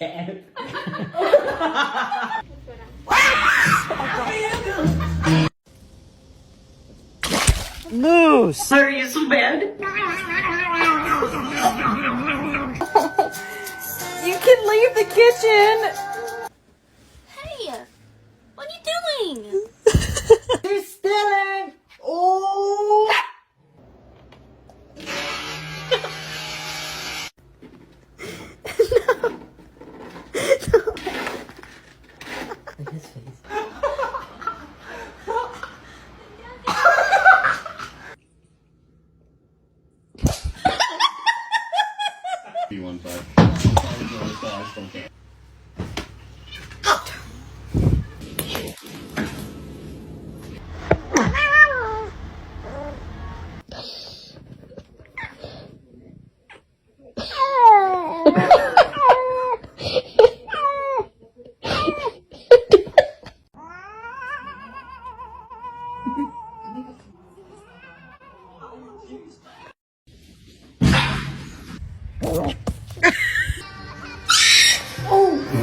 Cat. Moose! Are you so bad? You can leave the kitchen! Hey! What are you doing? You're stealing! Oh! Look at his face.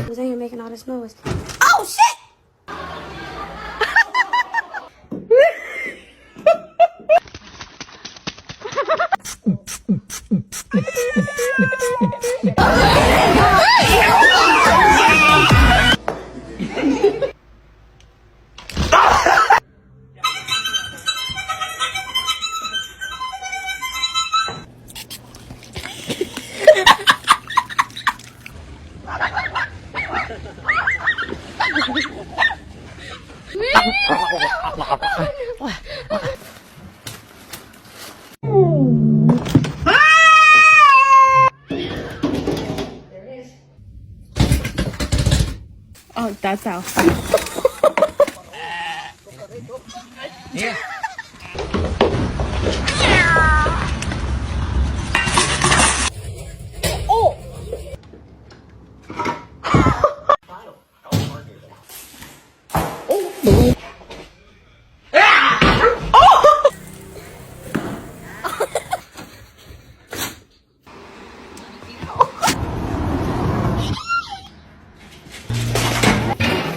Who's in here making all this noise? Oh shit! Oh, that's how. Here.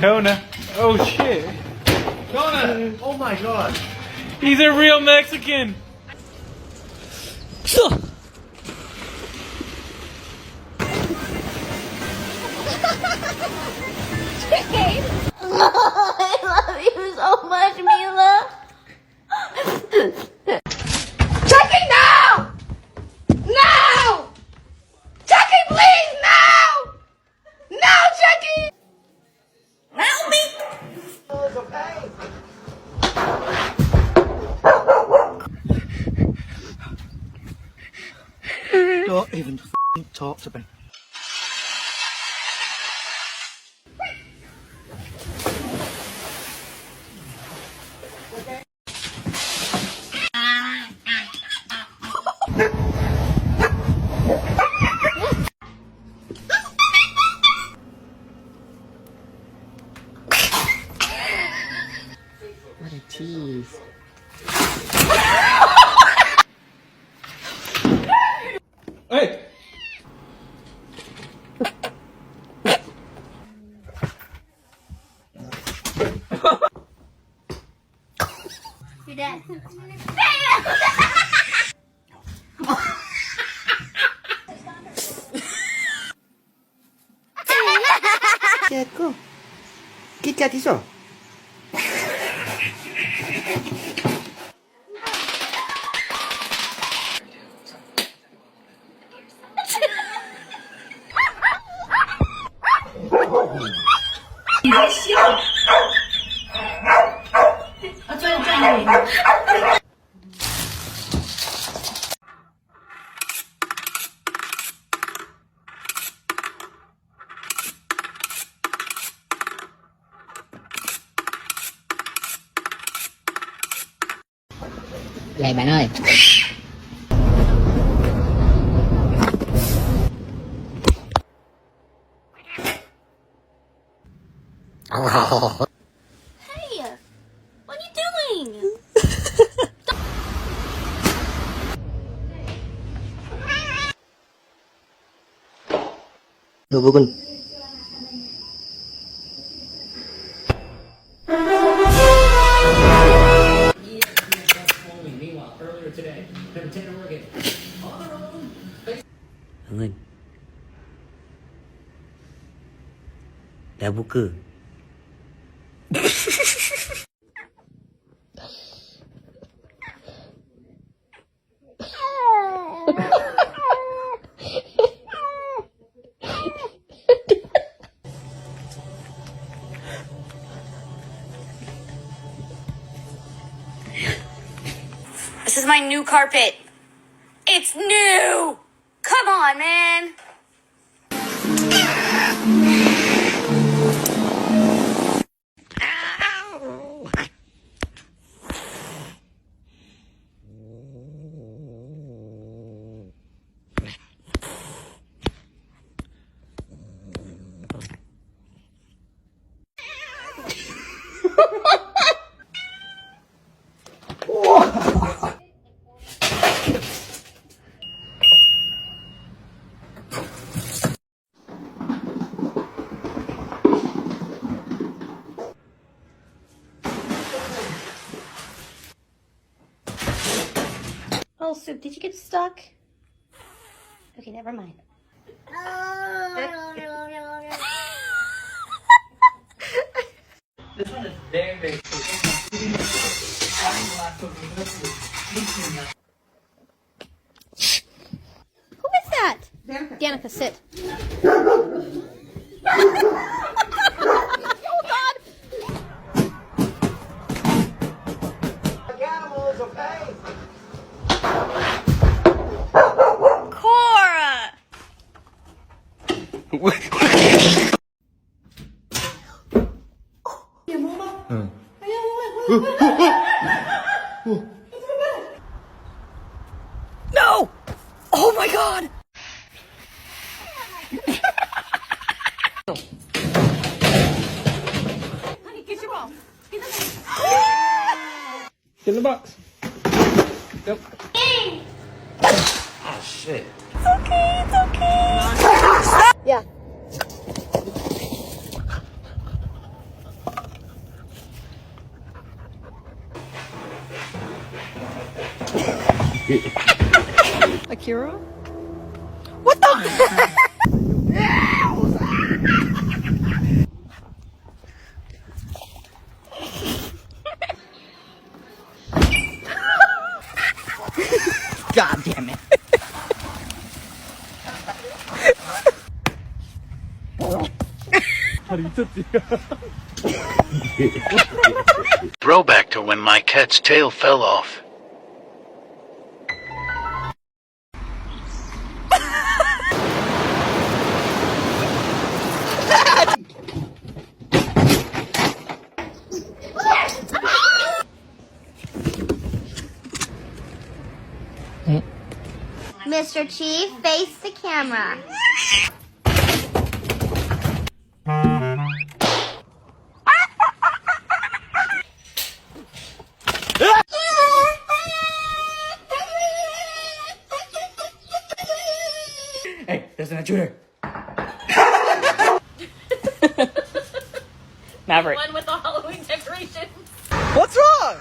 Kona. Oh shit. Kona! Oh my god! He's a real Mexican. I love you so much, Mila. Chucky, no! No! Chucky, please, no! No, Chucky! Help me! Don't even f***ing talk to me. What a tease. Hey. You're dead. Cierto. Kikat iso. Vậy bạn ơi. Hey! What are you doing? Đồ vô cùng. Ngân đã vô cử. This is my new carpet. It's new! Come on, man! Oh, Soup, did you get stuck? Okay, never mind. This one is very, very Who is that? Danica, sit. Animals, okay? Cora! No! Oh my god! Get in the box. Yep. Ah, shit. Yeah. Akira? What the? God damn it. Throwback to when my cat's tail fell off. Mr. Chief, face the camera. Hey, there's an intruder. Maverick. One with the Halloween decorations. What's wrong?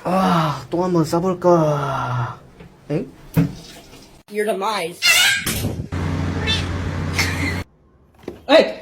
아, 또 한번 써볼까? 엥? Your demise. Hey!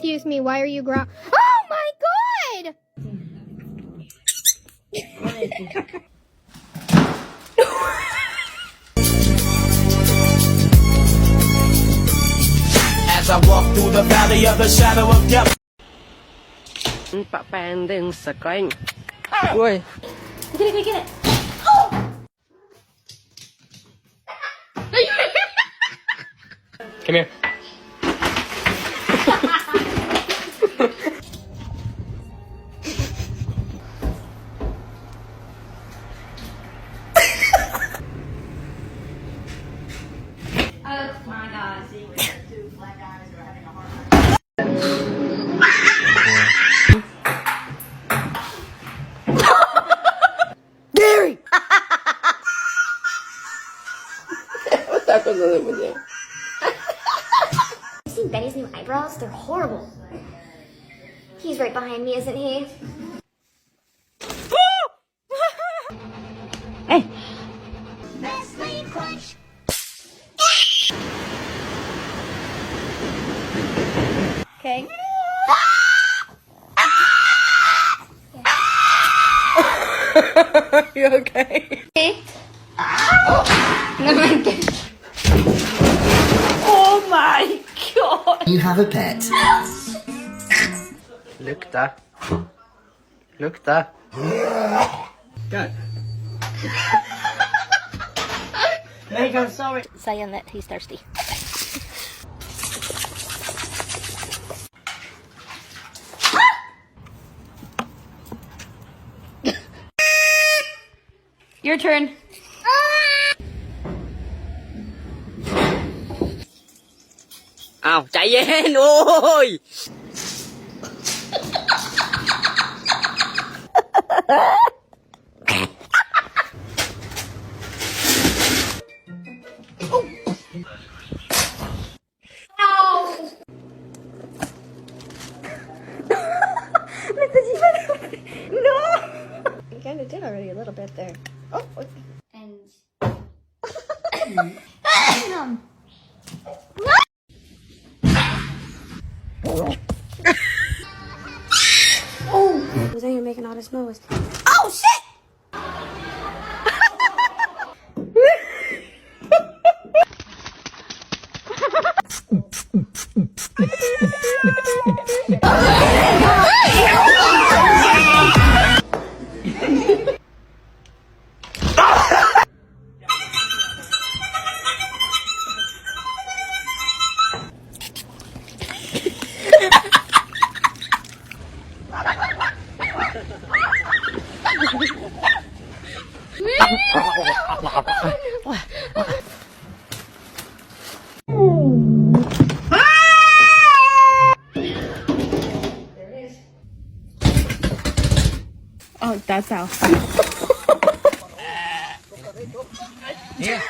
Excuse me, why are you Oh my god! As I walk through the valley of the shadow of death. ปะแปนดึงสกริงเว้ย Get it, get it. Come here. Oh my god. Gary! Seen Benny's new eyebrows? They're horrible. He's right behind me, isn't he? Hey. Okay. You okay? Oh my god. You have a pet. Lukta. Lukta. Go. I'm sorry. Saying that he's thirsty. Your turn. Ow, ใจเย็นโอ้ย You kind of did already a little bit there. Oh, okay. And Was anyone making all this noise? oh shit! Oh, that's how. Here.